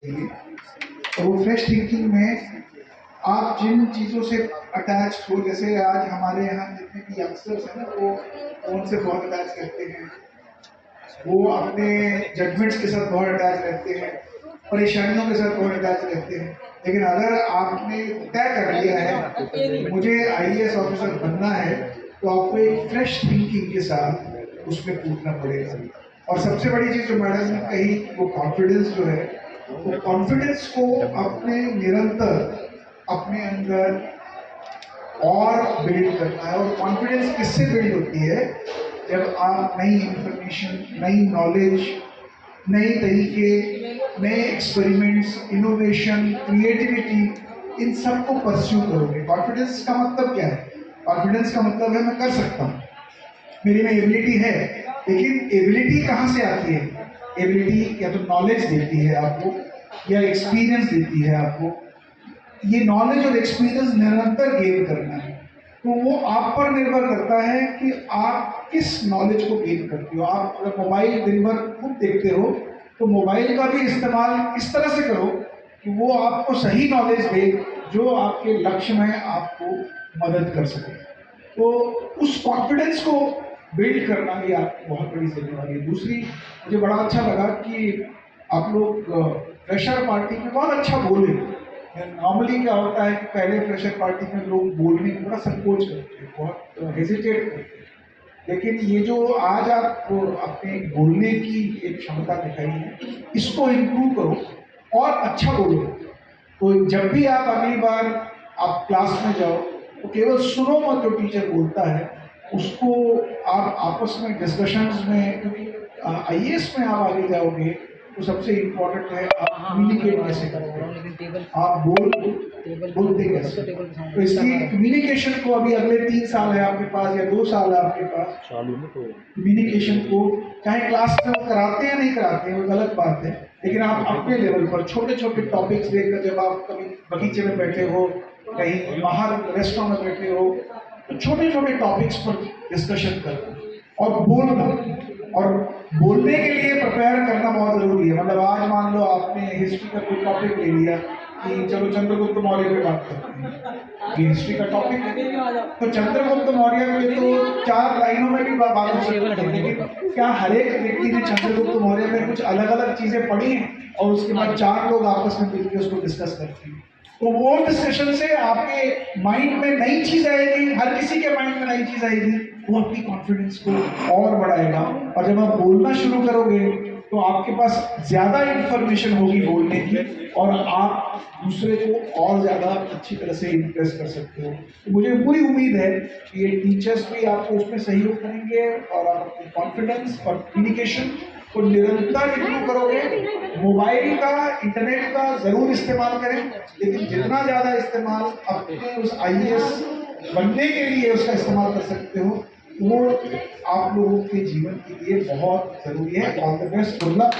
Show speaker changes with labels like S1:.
S1: तो वो fresh thinking में आप जिन चीज़ों से अटैच हो, जैसे आज हमारे यहाँ जितने भी यंगस्टर्स हैं ना, वो फोन से बहुत अटैच करते हैं, वो अपने जजमेंट्स के साथ बहुत अटैच रहते हैं, परेशानियों के साथ बहुत अटैच रहते हैं। लेकिन अगर आपने तय कर लिया है मुझे आईएएस ऑफिसर बनना है, तो आपको एक फ्रेश थिंकिंग के साथ उसमें कूदना पड़ेगा। और सबसे बड़ी चीज़ जो मैडम ने कही, वो कॉन्फिडेंस जो है, तो कॉन्फिडेंस को अपने निरंतर अपने अंदर और बिल्ड करना है। और कॉन्फिडेंस किससे बिल्ड होती है? जब आप नई इंफॉर्मेशन, नई नॉलेज, नए तरीके, नए एक्सपेरिमेंट्स, इनोवेशन, क्रिएटिविटी, इन सब को परस्यू करोगे। कॉन्फिडेंस का मतलब क्या है? कॉन्फिडेंस का मतलब है मैं कर सकता हूँ, मेरी में एबिलिटी है। लेकिन एबिलिटी कहाँ से आती है? एबिलिटी या तो नॉलेज देती है आपको, या एक्सपीरियंस देती है आपको। ये नॉलेज और एक्सपीरियंस निरंतर गेन करना है। तो वो आप पर निर्भर करता है कि आप किस नॉलेज को गेन करते हो। आप अगर मोबाइल दिन भर खूब देखते हो, तो मोबाइल का भी इस्तेमाल इस तरह से करो कि वो आपको सही नॉलेज दे, जो आपके लक्ष्य में आपको मदद कर सके। तो उस कॉन्फिडेंस को बिल्ड करना भी आपकी बहुत बड़ी जिम्मेदारी है। दूसरी, मुझे बड़ा अच्छा लगा कि आप लोग फ्रेशर पार्टी में बहुत अच्छा बोले। नॉर्मली क्या होता है कि पहले फ्रेशर पार्टी में लोग बोलने में बड़ा संकोच करते हैं, बहुत हेजिटेट करते हैं। लेकिन ये जो आज आप अपने बोलने की एक क्षमता दिखाई है, इसको इम्प्रूव करो और अच्छा बोलो। तो जब भी आप अगली बार आप क्लास में जाओ, तो केवल सुनो मत जो टीचर बोलता है, उसको आप आपस में डिस्कशंस में, क्योंकि आईएएस में आप आगे जाओगे तो सबसे इम्पोर्टेंट है आप कम्युनिकेट कैसे करते हैं, आप बोलते कैसे। तो इसलिए कम्युनिकेशन को, अभी अगले 3 साल है आपके पास या 2 साल है आपके पास, कम्युनिकेशन को चाहे क्लास में वो कराते हैं नहीं कराते हैं, वो गलत बात है। लेकिन आप अपने लेवल पर छोटे छोटे टॉपिक्स लेकर, जब आप कभी बगीचे में बैठे हो, कहीं बाहर रेस्टोरेंट में बैठे हो, तो छोटे छोटे टॉपिक्स पर डिस्कशन करो और बोलना। और बोलने के लिए प्रिपेयर करना बहुत जरूरी है। मतलब आज मान लो आपने हिस्ट्री का कोई टॉपिक ले लिया कि चलो चंद्रगुप्त मौर्य पे बात करते हैं, ये हिस्ट्री का टॉपिक है, तो चंद्रगुप्त मौर्य पे तो 4 लाइनों में भी बात हो सकती है। लेकिन क्या हर एक व्यक्ति ने चंद्रगुप्त मौर्य में कुछ अलग अलग चीजें पढ़ी हैं और उसके बाद 4 लोग आपस में मिलकर उसको डिस्कस करते हैं? तो वो डिस्कशन से आपके माइंड में नई चीज आएगी, हर किसी के माइंड में नई चीज आएगी, वो आपकी कॉन्फिडेंस को और बढ़ाएगा। और जब आप बोलना शुरू करोगे, तो आपके पास ज्यादा इंफॉर्मेशन होगी बोलने की, और आप दूसरे को और ज्यादा अच्छी तरह से इम्प्रेस कर सकते हो। तो मुझे पूरी उम्मीद है कि ये टीचर्स भी आपको उसमें सहयोग करेंगे, और आप अपनी कॉन्फिडेंस और कम्युनिकेशन को निरंतर इम्प्रूव करोगे। मोबाइल का, इंटरनेट का जरूर इस्तेमाल करें, लेकिन जितना ज्यादा इस्तेमाल अपने उस आईएएस बनने के लिए उसका इस्तेमाल कर सकते हो, वो आप लोगों के जीवन के लिए बहुत जरूरी है। All the best, good luck.